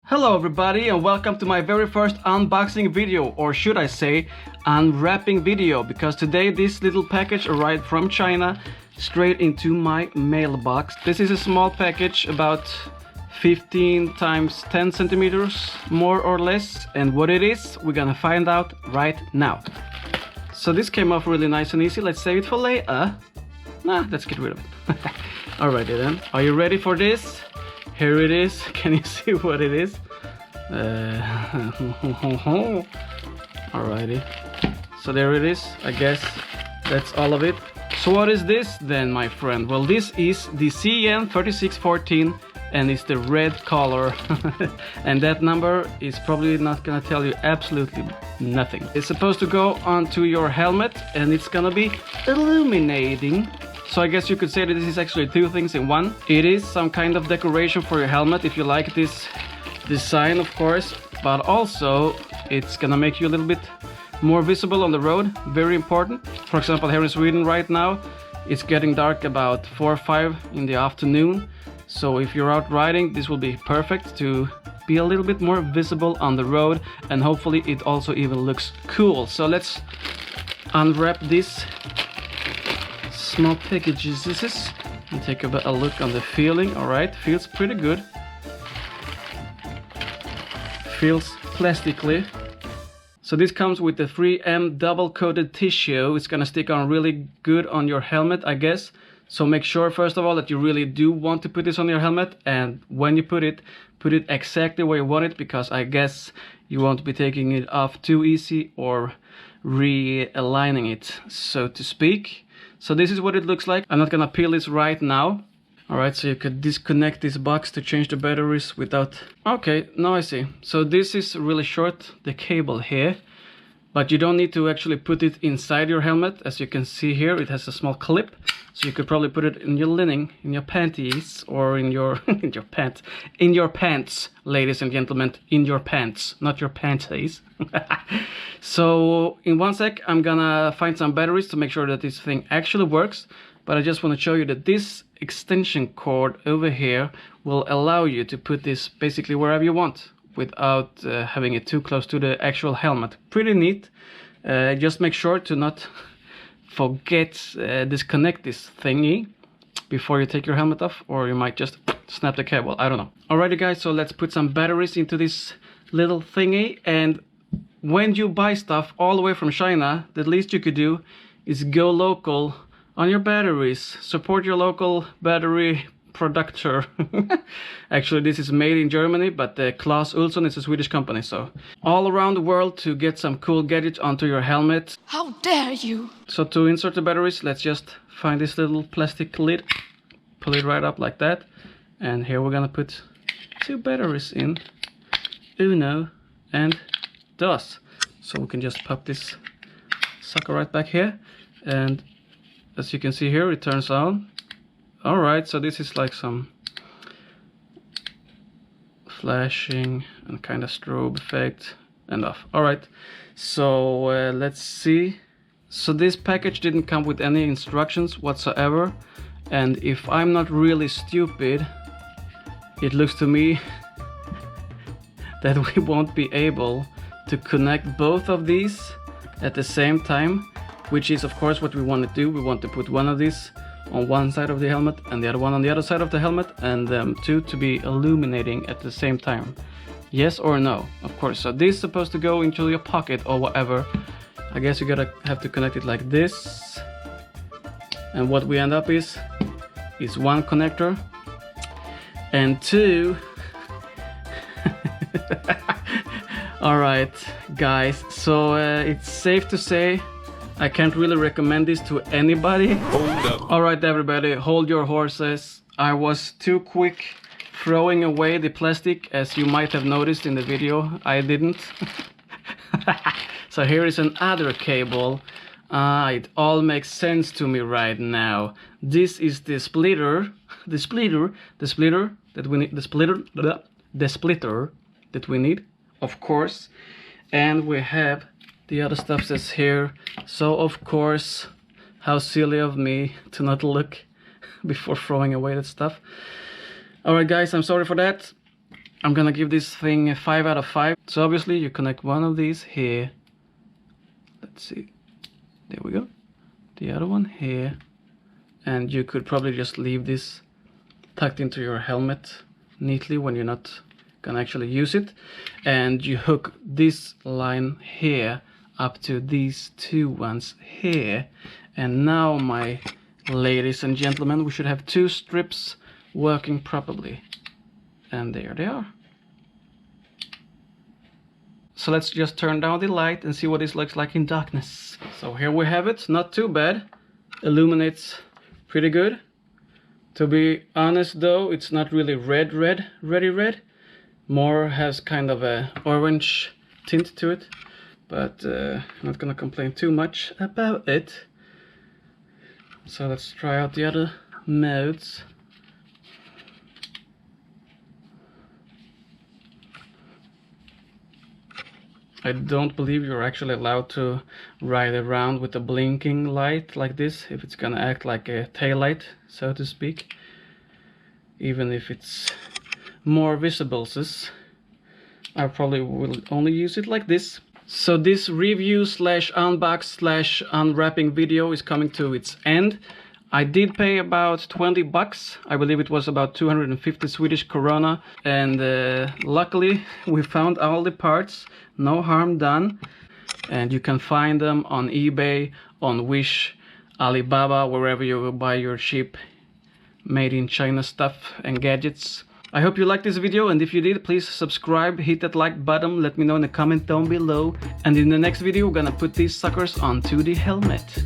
Hello everybody and welcome to my very first unboxing video, or should I say unwrapping video, because today this little package arrived from China straight into my mailbox. This is a small package, about 15 times 10 centimeters more or less, and what it is we're gonna find out right now. So this came off really nice and easy. Let's save it for later. Nah, let's get rid of it. Alrighty then, are you ready for this? Here it is. Can you see what it is? Alrighty. So there it is. I guess that's all of it. So what is this then, my friend? Well, this is the CN3614 and it's the red color. And that number is probably not gonna tell you absolutely nothing. It's supposed to go onto your helmet and it's gonna be illuminating. So I guess you could say that this is actually two things in one. It is some kind of decoration for your helmet if you like this design, of course, but also it's gonna make you a little bit more visible on the road. Very important. For example, here in Sweden right now, it's getting dark about 4 or 5 in the afternoon. So if you're out riding, this will be perfect to be a little bit more visible on the road, and hopefully it also even looks cool. So let's unwrap this small packages and take a look on the feeling. All right, feels pretty good. Feels plastically. So this comes with the 3M double coated tissue. It's gonna stick on really good on your helmet, I guess. So make sure first of all that you really do want to put this on your helmet, and when you put it exactly where you want it, because I guess you won't be taking it off too easy or realigning it, so to speak. So this is what it looks like. I'm not gonna peel this right now. Alright, so you could disconnect this box to change the batteries without... Okay, now I see. So this is really short, the cable here. But you don't need to actually put it inside your helmet. As you can see here, it has a small clip. So you could probably put it in your linen, in your panties, or in your in your pants, ladies and gentlemen, in your pants, not your panties. So in one sec, I'm gonna find some batteries to make sure that this thing actually works. But I just want to show you that this extension cord over here will allow you to put this basically wherever you want without having it too close to the actual helmet. Pretty neat. Just make sure to not forget disconnect this thingy before you take your helmet off, or you might just snap the cable. I don't know. Alrighty guys, so let's put some batteries into this little thingy. And when you buy stuff all the way from China, the least you could do is go local on your batteries. Support your local battery producer. Actually, this is made in Germany, but Claes Olsson is a Swedish company. So all around the world to get some cool gadgets onto your helmet. How dare you! So to insert the batteries, let's just find this little plastic lid, pull it right up like that, and here we're gonna put 2 batteries in, uno and dos. So we can just pop this sucker right back here, and as you can see here, it turns on. Alright, so this is like some flashing and kind of strobe effect and off. Alright, so let's see. So this package didn't come with any instructions whatsoever, and if I'm not really stupid, it looks to me that we won't be able to connect both of these at the same time, which is of course what we want to do. We want to put one of these on one side of the helmet and the other one on the other side of the helmet, and them two to be illuminating at the same time. Yes or no? Of course. So this is supposed to go into your pocket or whatever. I guess you have to connect it like this, and what we end up is 1 connector and 2. Alright guys, so it's safe to say I can't really recommend this to anybody. Alright everybody, hold your horses. I was too quick throwing away the plastic, as you might have noticed in the video. I didn't. So here is another cable. It all makes sense to me right now. This is the splitter that we need, the splitter that we need, of course. And we have the other stuff that's here. So of course, how silly of me to not look before throwing away that stuff. Alright guys, I'm sorry for that. I'm gonna give this thing a 5 out of 5. So obviously you connect one of these here. Let's see. There we go. The other one here. And you could probably just leave this tucked into your helmet neatly when you're not gonna actually use it. And you hook this line here up to these two ones here. And now, my ladies and gentlemen, we should have two strips working properly. And there they are. So let's just turn down the light and see what this looks like in darkness. So here we have it, not too bad. Illuminates pretty good. To be honest though, it's not really ready red. More has kind of a orange tint to it. But I'm not gonna complain too much about it. So let's try out the other modes. I don't believe you're actually allowed to ride around with a blinking light like this, if it's gonna act like a tail light, so to speak. Even if it's more visible, I probably will only use it like this. So this review slash unbox slash unwrapping video is coming to its end. I did pay about 20 bucks. I believe it was about 250 Swedish krona. And luckily we found all the parts. No harm done. And you can find them on eBay, on Wish, Alibaba, wherever you buy your cheap made in China stuff and gadgets. I hope you liked this video, and if you did, please subscribe, hit that like button, let me know in the comment down below. And in the next video we're gonna put these suckers onto the helmet.